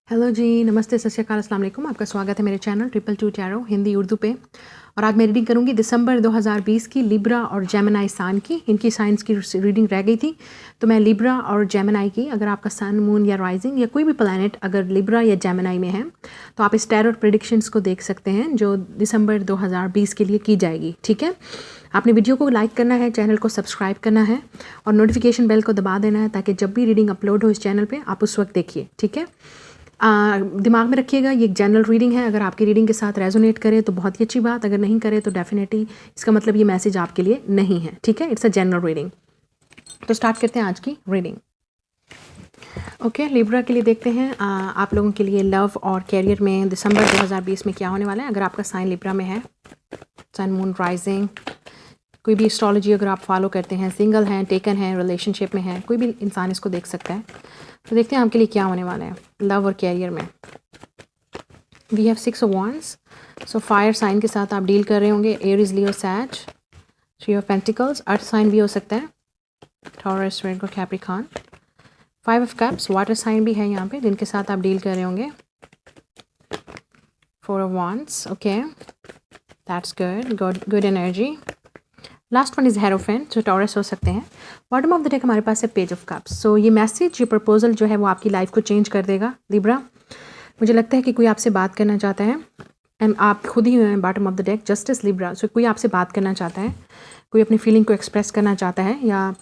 Hello जी, नमस्ते, सत श्री अकाल, अस्सलाम वालेकुम। आपका स्वागत है मेरे channel triple two tarot Hindi Urdu पे। और आज मैं रीडिंग करूंगी दिसंबर 2020 की लिब्रा और जेमिनी सान की। इनकी साइंस की रीडिंग रह गई थी, तो मैं लिब्रा और जेमिनी की, अगर आपका सन, मून या राइजिंग या कोई भी प्लैनेट अगर लिब्रा या जेमिनी में है तो आप इस टैरो प्रेडिक्शंस को देख सकते हैं जो दिसंबर 2020 के लिए की जाएगी। ठीक है, आपने वीडियो को लाइक करना है, चैनल को सब्सक्राइब करना है और नोटिफिकेशन बेल को दबा देना है ताकि जब भी रीडिंग अपलोड हो इस चैनल पर आप उस वक्त देखिए। ठीक है, दिमाग में रखिएगा ये एक जनरल रीडिंग है। अगर आपकी रीडिंग के साथ रेजोनेट करे तो बहुत ही अच्छी बात, अगर नहीं करे तो डेफिनेटली इसका मतलब ये मैसेज आपके लिए नहीं है। ठीक है, इट्स अ जनरल रीडिंग। तो स्टार्ट करते हैं आज की रीडिंग। ओके, लिब्रा के लिए देखते हैं आप लोगों के लिए लव और कैरियर में दिसंबर 2020 में क्या होने वाला है। अगर आपका साइन लिब्रा में है, सन, मून, राइजिंग, कोई भी एस्ट्रोलॉजी अगर आप फॉलो करते हैं, सिंगल हैं, टेकन हैं, रिलेशनशिप में हैं, कोई भी इंसान इसको देख सकता है। तो देखते हैं आपके लिए क्या होने वाला है लव और कैरियर में। वी हैव 6 ऑफ wands, सो फायर साइन के साथ आप डील कर रहे होंगे। एरीज, लियो, सैज। 3 ऑफ पेंटिकल्स, अर्थ साइन भी हो सकता है, Taurus, Virgo, Capricorn. 5 of cups, water sign भी है यहाँ पे जिनके साथ आप डील कर रहे होंगे। 4 of wands, okay, that's good energy. Last one is hierophant, जो टॉरस हो सकते हैं। बॉटम ऑफ द डेक हमारे पास है पेज ऑफ कप्स। सो ये मैसेज, ये प्रपोजल जो है वो आपकी लाइफ को चेंज कर देगा लिब्रा। मुझे लगता है कि कोई आपसे बात करना चाहता है एंड आप खुद ही हैं bottom of the deck, justice Libra. So कोई आपसे बात करना चाहता है, कोई अपनी फीलिंग को एक्सप्रेस करना चाहता है, या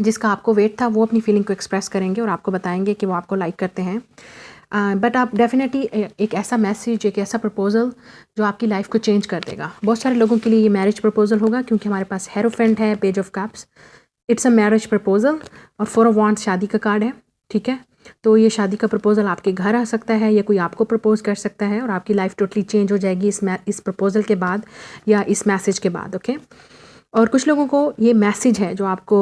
जिसका आपको वेट था वो अपनी फीलिंग को एक्सप्रेस करेंगे और आपको बताएंगे कि वो आपको लाइक करते हैं। बट आप डेफिनेटली एक ऐसा मैसेज, एक ऐसा प्रपोजल जो आपकी लाइफ को चेंज कर देगा। बहुत सारे लोगों के लिए ये मैरिज प्रपोजल होगा क्योंकि हमारे पास हेरोफेंट है, page of cups, it's a marriage proposal. और 4 ऑफ wands शादी का कार्ड है। ठीक है, तो ये शादी का प्रपोजल आपके घर आ सकता है या कोई आपको प्रपोज कर सकता है और आपकी लाइफ टोटली चेंज हो जाएगी इस प्रपोजल के बाद या इस मैसेज के बाद। ओके, और कुछ लोगों को ये मैसेज है जो आपको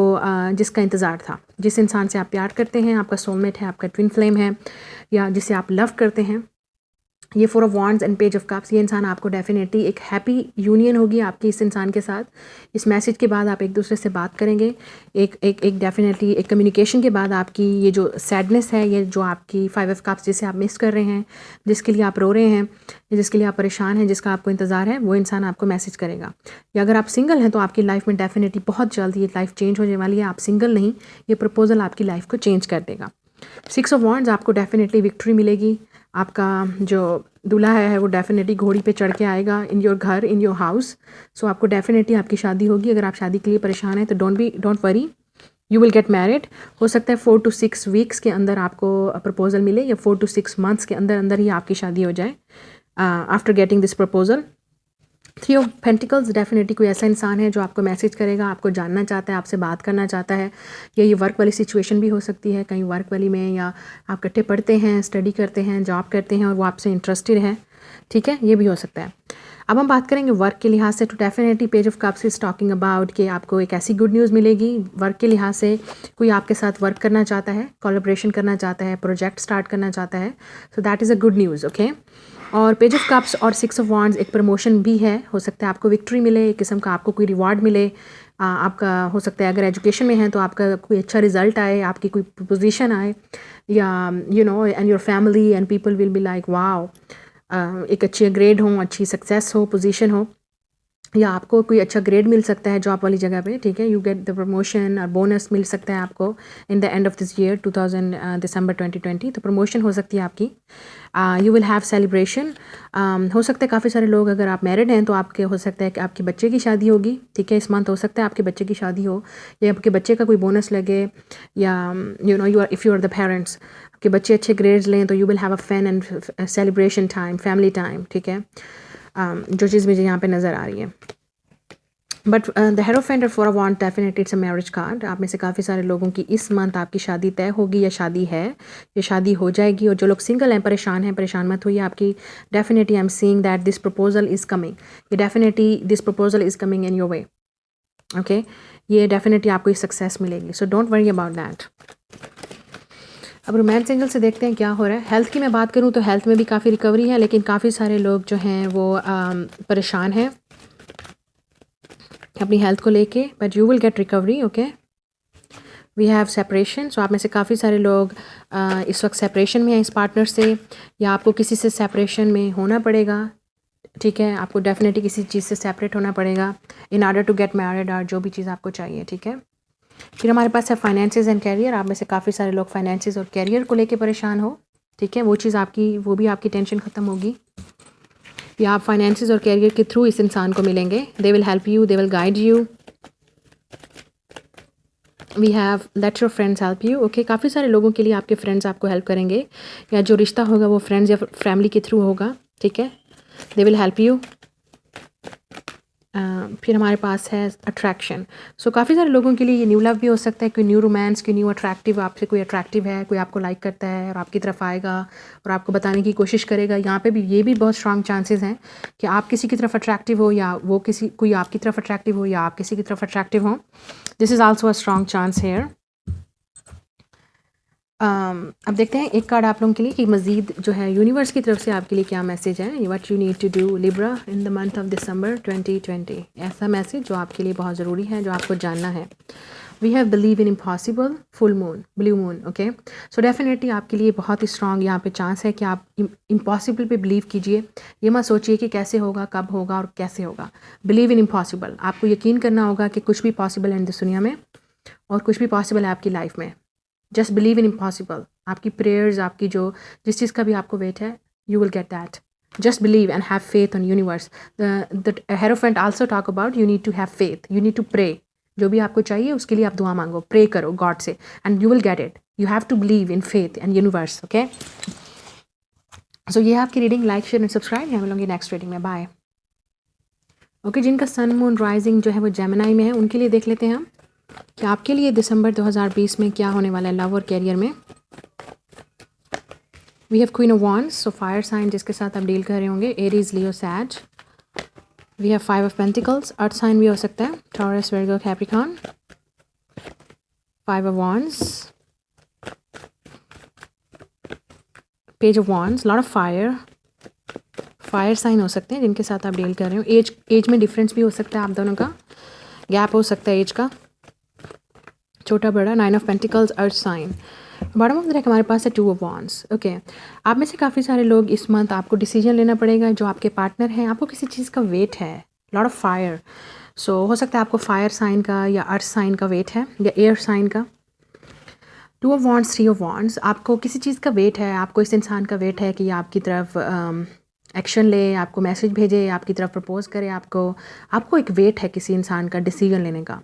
जिसका इंतज़ार था, जिस इंसान से आप प्यार करते हैं, आपका सोलमेट है, आपका ट्विन फ्लेम है, या जिसे आप लव करते हैं। ये 4 of wands and page of cups, ये इंसान आपको डेफिनेटली एक हैप्पी यूनियन होगी आपकी इस इंसान के साथ। इस मैसेज के बाद आप एक दूसरे से बात करेंगे, एक डेफिनेटली एक कम्युनिकेशन के बाद आपकी ये जो सैडनेस है, ये जो आपकी 5 ऑफ कप्स जिसे आप मिस कर रहे हैं, जिसके लिए आप रो रहे हैं, जिसके लिए आप परेशान हैं, जिसका आपको इंतज़ार है, वो इंसान आपको मैसेज करेगा। या अगर आप सिंगल हैं तो आपकी लाइफ में डेफिनेटली बहुत जल्द ये लाइफ चेंज होने वाली है। आप सिंगल नहीं, ये प्रपोजल आपकी लाइफ को चेंज कर देगा। 6 ऑफ wands, आपको डेफिनेटली विक्ट्री मिलेगी। आपका जो दूल्हा है वो डेफिनेटली घोड़ी पे चढ़ के आएगा इन योर घर, इन योर हाउस। सो आपको डेफिनेटली आपकी शादी होगी। अगर आप शादी के लिए परेशान हैं तो don't worry, you will get married. हो सकता है 4 to 6 वीक्स के अंदर आपको प्रपोजल मिले या 4 to 6 मंथ्स के अंदर अंदर ही आपकी शादी हो जाए after getting this proposal. 3 of pentacles, definitely कोई ऐसा इंसान है जो आपको मैसेज करेगा, आपको जानना चाहता है, आपसे बात करना चाहता है। या ये वर्क वाली सिचुएशन भी हो सकती है, कहीं वर्क वाली में, या आप इकट्ठे पढ़ते हैं, स्टडी करते हैं, जॉब करते हैं और वो आपसे इंटरेस्टेड है। ठीक है, ये भी हो सकता है। अब हम बात करेंगे वर्क के लिहाज से। तो definitely page of cups is talking about कि आपको एक ऐसी गुड न्यूज़ मिलेगी वर्क के लिहाज से। कोई आपके साथ वर्क करना चाहता है, कोलैबोरेशन करना चाहता है, प्रोजेक्ट स्टार्ट करना चाहता है। So that is a good news. Okay, और पेज ऑफ कप्स और 6 ऑफ wands एक प्रमोशन भी है। हो सकता है आपको विक्ट्री मिले, एक किस्म का आपको कोई रिवॉर्ड मिले। आपका हो सकता है अगर एजुकेशन में है तो आपका कोई अच्छा रिजल्ट आए, आपकी कोई पोजीशन आए, या and your family and people will be like wow, एक अच्छी ग्रेड हो, अच्छी सक्सेस हो, पोजीशन हो, या आपको कोई अच्छा ग्रेड मिल सकता है जॉब वाली जगह पे। ठीक है, यू गेट द प्रमोशन और बोनस मिल सकता है आपको in the end of this year December 2020। तो प्रमोशन हो सकती है आपकी। You will have celebration. हो सकता है काफ़ी सारे लोग, अगर आप मैरिड हैं तो आपके हो सकता है कि आपके बच्चे की शादी होगी। ठीक है, इस मंथ हो सकता है आपके बच्चे की शादी हो, या आपके बच्चे का कोई बोनस लगे, या if you are the parents, आपके बच्चे अच्छे ग्रेड्स लें तो you will have a fun and celebration time, family time. ठीक है, जो चीज़ मुझे यहाँ पे नज़र आ रही है। बट द हेरोफेंट और 4 of wands, definitely it's a marriage card. आप में से काफ़ी सारे लोगों की इस मंथ आपकी शादी तय होगी या शादी है, या शादी हो जाएगी। और जो लोग सिंगल हैं, परेशान मत होइए। आपकी definitely I am seeing that this proposal is coming. ये definitely this proposal is coming in your way. Okay, ये डेफिनेटली आपको सक्सेस मिलेगी। So don't worry about that. अब रोमांस एंगल से देखते हैं क्या हो रहा है। हेल्थ की मैं बात करूं तो हेल्थ में भी काफ़ी रिकवरी है, लेकिन काफ़ी सारे लोग जो हैं वो परेशान हैं अपनी हेल्थ को लेके, but you will get recovery. Okay, we have separation, so आप में से काफ़ी सारे लोग इस वक्त सेपरेशन में हैं इस पार्टनर से, या आपको किसी से सेपरेशन में होना पड़ेगा, ठीक है। आपको डेफिनेटली किसी चीज़ से सेपरेट होना पड़ेगा in order to get married, और जो भी चीज़ आपको चाहिए, ठीक है। फिर हमारे पास है फाइनेंसेस एंड कैरियर। आप में से काफ़ी सारे लोग फाइनेंसेस और कैरियर को लेके परेशान हो, ठीक है। वो चीज़ आपकी, वो भी आपकी टेंशन ख़त्म होगी, या आप फाइनेंसेस और कैरियर के थ्रू इस इंसान को मिलेंगे। They will help you, they will guide you. We have let your friends help you, okay. काफ़ी सारे लोगों के लिए आपके फ्रेंड्स आपको हेल्प करेंगे, या जो रिश्ता होगा वो फ्रेंड्स या फैमिली के थ्रू होगा, ठीक है। दे विल हेल्प यू। फिर हमारे पास है अट्रैक्शन। सो काफ़ी सारे लोगों के लिए ये न्यू लव भी हो सकता है, कोई न्यू रोमांस, कोई न्यू अट्रैक्टिव, आपसे कोई अट्रैक्टिव है, कोई आपको लाइक करता है और आपकी तरफ आएगा और आपको बताने की कोशिश करेगा। यहाँ पे भी ये भी बहुत स्ट्रांग चांसेस हैं कि आप किसी की तरफ अट्रैक्टिव हो, या वो कोई आपकी तरफ अट्रैक्टिव हो, या आप किसी की तरफ अट्रैक्टिव हो। This is also a strong chance here. अब देखते हैं एक कार्ड आप लोगों के लिए कि मज़ीद जो है यूनिवर्स की तरफ से आपके लिए क्या मैसेज है। What you need to do Libra in the month of December 2020। ऐसा मैसेज जो आपके लिए बहुत ज़रूरी है, जो आपको जानना है। We have believe in impossible, full moon, blue moon, okay. So definitely आपके लिए बहुत ही स्ट्रॉन्ग यहाँ पे चांस है कि आप इम्पॉसिबल पे बिलीव कीजिए। ये मत सोचिए कि कैसे होगा, कब होगा और कैसे होगा। Believe in impossible. आपको यकीन करना होगा कि कुछ भी पॉसिबल है इन दिस दुनिया में, और कुछ भी पॉसिबल है आपकी लाइफ में। Just believe in impossible. आपकी प्रेयर्स, आपकी जो जिस चीज़ का भी आपको वेट है, you will get that. Just believe and have faith on universe. The hierophant also talk about you need to have faith, you need to pray. जो भी आपको चाहिए उसके लिए आप दुआ मांगो, प्रे करो गॉड से, and you will get it. You have to believe in faith and universe, okay. So ये है आपकी reading. Like, share and subscribe. यहाँ मिलूंगी नेक्स्ट रीडिंग में। बाय। ओके, जिनका सन मून राइजिंग जो है वो जेमिनी में है, उनके लिए देख लेते हैं हम कि आपके लिए दिसंबर 2020 में क्या होने वाला है लव और कैरियर में। We have queen of wands, so fire sign जिसके साथ आप डील कर रहे होंगे, Aries, Leo, Sag. We have five of pentacles, earth sign भी हो सकता है, Taurus, Virgo, Capricorn. Five of wands, page of wands, lot of fire. Fire sign हो सकते हैं जिनके साथ आप डील कर रहे हो। एज में डिफरेंस भी हो सकता है, आप दोनों का गैप हो सकता है एज का, छोटा बड़ा। Nine of pentacles, earth sign. Bottom of the deck हमारे पास है टू ऑफ वॉन्ड्स, ओके। आप में से काफ़ी सारे लोग इस मंथ आपको डिसीजन लेना पड़ेगा। जो आपके पार्टनर हैं, आपको किसी चीज़ का वेट है, लॉट ऑफ फायर। सो हो सकता है आपको फायर साइन का या अर्थ साइन का वेट है, या एयर साइन का। Two of wands, three of wands, आपको किसी चीज़ का वेट है, आपको इस इंसान का वेट है कि आपकी तरफ एक्शन ले, आपको मैसेज भेजे, आपकी तरफ प्रपोज करे। आपको एक वेट है किसी इंसान का डिसीजन लेने का,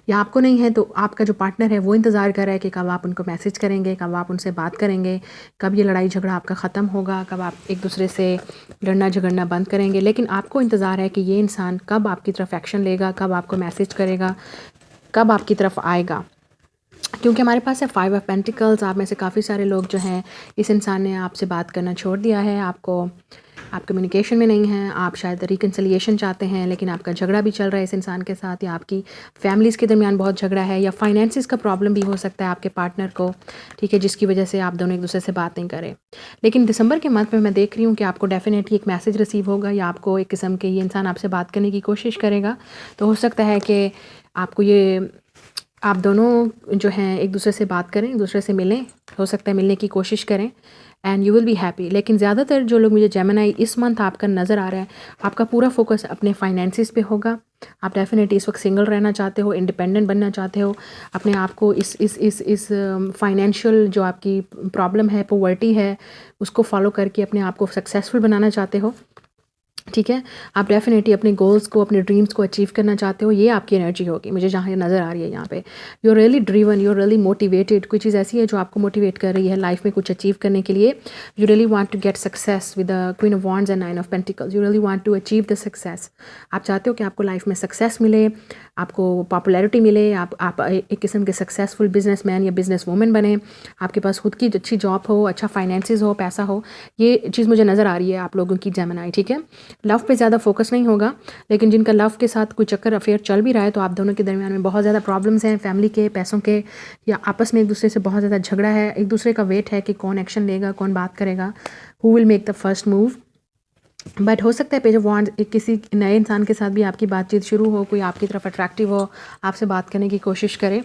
या आपको नहीं है तो आपका जो पार्टनर है वो इंतज़ार कर रहा है कि कब आप उनको मैसेज करेंगे, कब आप उनसे बात करेंगे, कब ये लड़ाई झगड़ा आपका ख़त्म होगा, कब आप एक दूसरे से लड़ना झगड़ना बंद करेंगे। लेकिन आपको इंतज़ार है कि ये इंसान कब आपकी तरफ एक्शन लेगा, कब आपको मैसेज करेगा, कब आपकी तरफ आएगा। क्योंकि हमारे पास है फाइव ऑफ पेंटिकल्स। आप में से काफ़ी सारे लोग जो हैं, इस इंसान ने आपसे बात करना छोड़ दिया है, आप कम्युनिकेशन में नहीं हैं, आप शायद रिकन्सिलिएशन चाहते हैं, लेकिन आपका झगड़ा भी चल रहा है इस इंसान के साथ, या आपकी फैमिलीज़ के दरमियान बहुत झगड़ा है, या फाइनेंसिस का प्रॉब्लम भी हो सकता है आपके पार्टनर को, ठीक है, जिसकी वजह से आप दोनों एक दूसरे से बात नहीं करें। लेकिन दिसंबर के मंथ में मैं देख रही हूँ कि आपको डेफिनेटली एक मैसेज रिसीव होगा, या आपको एक किस्म के ये इंसान आपसे बात करने की कोशिश करेगा। तो हो सकता है कि आप दोनों जो हैं एक दूसरे से बात करें, एक दूसरे से मिलें, हो सकता है मिलने की कोशिश करें, and you will be happy. लेकिन ज़्यादातर जो लोग मुझे जेमिनी इस मंथ आपका नज़र आ रहा है, आपका पूरा फोकस अपने फाइनेंसिस पे होगा। आप डेफिनेटली इस वक्त सिंगल रहना चाहते हो, इंडिपेंडेंट बनना चाहते हो, अपने आप को इस फाइनेंशियल जो आपकी प्रॉब्लम है, पॉवर्टी है, उसको फॉलो करके अपने आप को सक्सेसफुल बनाना चाहते हो, ठीक है। आप डेफिनेटली अपने गोल्स को, अपने ड्रीम्स को अचीव करना चाहते हो। ये आपकी एनर्जी होगी, मुझे जहाँ नज़र आ रही है यहाँ पे। You are really driven, you are really motivated. कोई चीज़ ऐसी है जो आपको मोटिवेट कर रही है लाइफ में कुछ अचीव करने के लिए। You really want to get success with the queen of wands and nine of pentacles. You really want to achieve the success. आप चाहते हो कि आपको लाइफ में सक्सेस मिले, आपको पॉपुलैरिटी मिले, आप एक किस्म के सक्सेसफुल बिजनेसमैन या बिजनेस वूमेन बने, आपके पास खुद की अच्छी जॉब हो, अच्छा फाइनेंसिस हो, पैसा हो। ये चीज़ मुझे नज़र आ रही है आप लोगों की जेमिनी, ठीक है। लव पे ज़्यादा फोकस नहीं होगा, लेकिन जिनका लव के साथ कोई चक्कर अफेयर चल भी रहा है, तो आप दोनों के दरमियान में बहुत ज़्यादा प्रॉब्लम्स हैं, फैमिली के, पैसों के, या आपस में एक दूसरे से बहुत ज़्यादा झगड़ा है। एक दूसरे का वेट है कि कौन एक्शन लेगा, कौन बात करेगा, who will make the first move. But हो सकता है पेज ऑफ वॉन्ड्स किसी नए इंसान के साथ भी आपकी बातचीत शुरू हो, कोई आपकी तरफ अट्रैक्टिव हो, आपसे बात करने की कोशिश करे।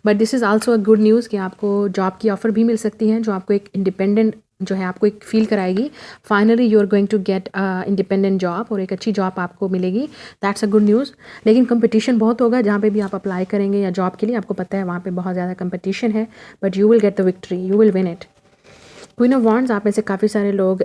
But this is also a good news कि आपको जॉब की ऑफ़र भी मिल सकती है जो आपको एक इंडिपेंडेंट जो है आपको एक फील कराएगी। Finally you are going to get independent job और एक अच्छी जॉब आपको मिलेगी। That's a good news. लेकिन कंपटीशन बहुत होगा जहाँ पे भी आप अप्लाई करेंगे या जॉब के लिए, आपको पता है वहाँ पे बहुत ज़्यादा कंपटीशन है, but you will get the victory, you will win it. Queen of wands, आप में से काफ़ी सारे लोग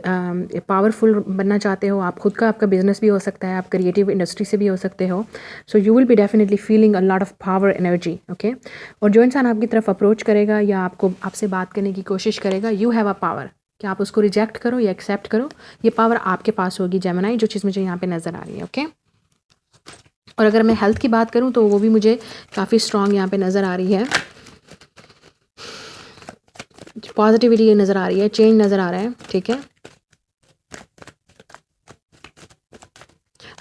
पावरफुल बनना चाहते हो। आप खुद का आपका बिजनेस भी हो सकता है, आप क्रिएटिव इंडस्ट्री से भी हो सकते हो। So you will be definitely feeling a lot of power energy, okay. और जो इंसान आपकी तरफ अप्रोच करेगा या आपसे बात करने की कोशिश करेगा, यू हैव अ पावर कि आप उसको रिजेक्ट करो या एक्सेप्ट करो, ये पावर आपके पास होगी जेमिनी, जो चीज़ मुझे यहाँ पे नज़र आ रही है, ओके। और अगर मैं हेल्थ की बात करूँ तो वो भी मुझे काफ़ी स्ट्रॉन्ग यहाँ पे नज़र आ रही है। पॉजिटिविटी नज़र आ रही है, चेंज नज़र आ रहा है, ठीक है।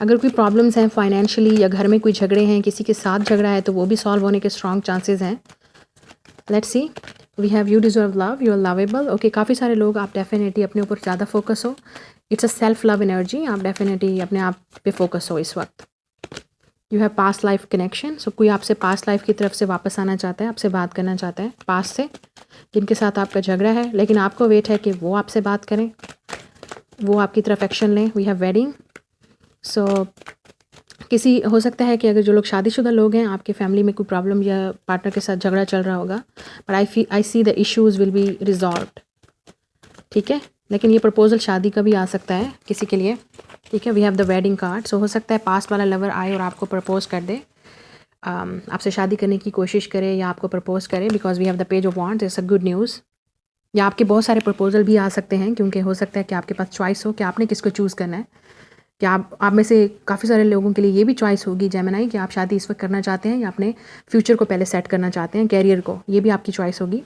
अगर कोई प्रॉब्लम्स हैं फाइनेंशियली या घर में कोई झगड़े हैं, किसी के साथ झगड़ा है, तो वो भी सॉल्व होने के स्ट्रॉन्ग चांसेस हैं। Let's see, we have you deserve love, you are lovable, okay. काफ़ी सारे लोग, आप डेफिनेटली अपने ऊपर ज़्यादा फोकस हो, it's a self love energy, आप डेफिनेटली अपने आप पे फोकस हो इस वक्त। You have past life connection, so कोई आपसे पास्ट लाइफ की तरफ से वापस आना चाहता है, आपसे बात करना चाहता है पास्ट से, जिनके साथ आपका झगड़ा है, लेकिन आपको वेट है कि वो आपसे बात करें, वो आपकी तरफ एक्शन लें। वी हैव वेडिंग, सो किसी हो सकता है कि अगर जो लोग शादीशुदा लोग हैं, आपके फैमिली में कोई प्रॉब्लम या पार्टनर के साथ झगड़ा चल रहा होगा, but I see the issues will be resolved, ठीक है। लेकिन ये प्रपोजल शादी का भी आ सकता है किसी के लिए, ठीक है। We have the wedding card, so हो सकता है पास्ट वाला लवर आए और आपको प्रपोज कर दे, आपसे शादी करने की कोशिश करे या आपको प्रपोज करे, because we have the page of wands, it's a good news. या आपके बहुत सारे प्रपोजल भी आ सकते हैं, क्योंकि हो सकता है कि आपके पास चॉइस हो कि आपने किसको चूज़ करना है। कि आप में से काफ़ी सारे लोगों के लिए ये भी चॉइस होगी जेमिनी कि आप शादी इस वक्त करना चाहते हैं या अपने फ्यूचर को पहले सेट करना चाहते हैं, कैरियर को, ये भी आपकी चॉइस होगी।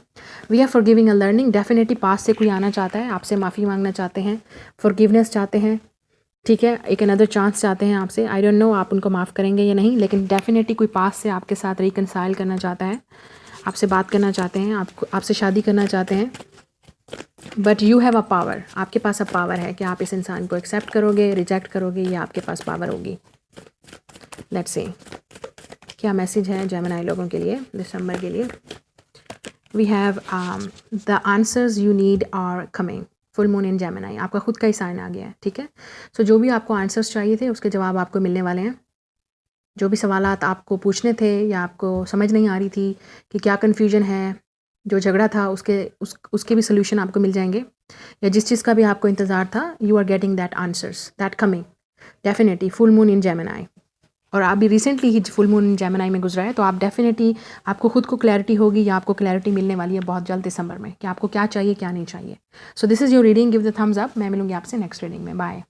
We are forgiving a learning, definitely पास से कोई आना चाहता है, आपसे माफ़ी मांगना चाहते हैं, फॉरगिवनेस चाहते हैं, ठीक है, एक अनदर चांस चाहते हैं आपसे। आई डोंट नो आप उनको माफ़ करेंगे या नहीं, लेकिन डेफिनेटली कोई पास से आपके साथ रिकनसाइल करना चाहता है, आपसे बात करना चाहते हैं, आपसे शादी करना चाहते हैं। But you have a power, आपके पास अब पावर है कि आप इस इंसान को एक्सेप्ट करोगे, रिजेक्ट करोगे, या आपके पास पावर होगी। लेट्स सी क्या मैसेज है जेमिनी लोगों के लिए दिसंबर के लिए। We have the answers you need are coming, full moon in Gemini, आपका खुद का ही साइन आ गया है, ठीक है। सो जो भी आपको आंसर्स चाहिए थे उसके जवाब आपको मिलने वाले हैं। जो भी सवालात आपको पूछने थे या आपको समझ नहीं आ रही थी कि क्या कन्फ्यूजन है, जो झगड़ा था उसके भी सोल्यूशन आपको मिल जाएंगे, या जिस चीज़ का भी आपको इंतज़ार था, you are getting that answers, that coming definitely. Full moon in Gemini, और अभी रिसेंटली ही फुल मून इन जेमिनी में गुजरा है, तो आप डेफिनेटली आपको खुद को क्लैरिटी होगी या आपको क्लैरिटी मिलने वाली है बहुत जल्द दिसंबर में कि आपको क्या चाहिए क्या नहीं चाहिए। So this is your reading, give the thumbs up. मैं मिलूंगी आपसे नेक्स्ट रीडिंग में, बाय।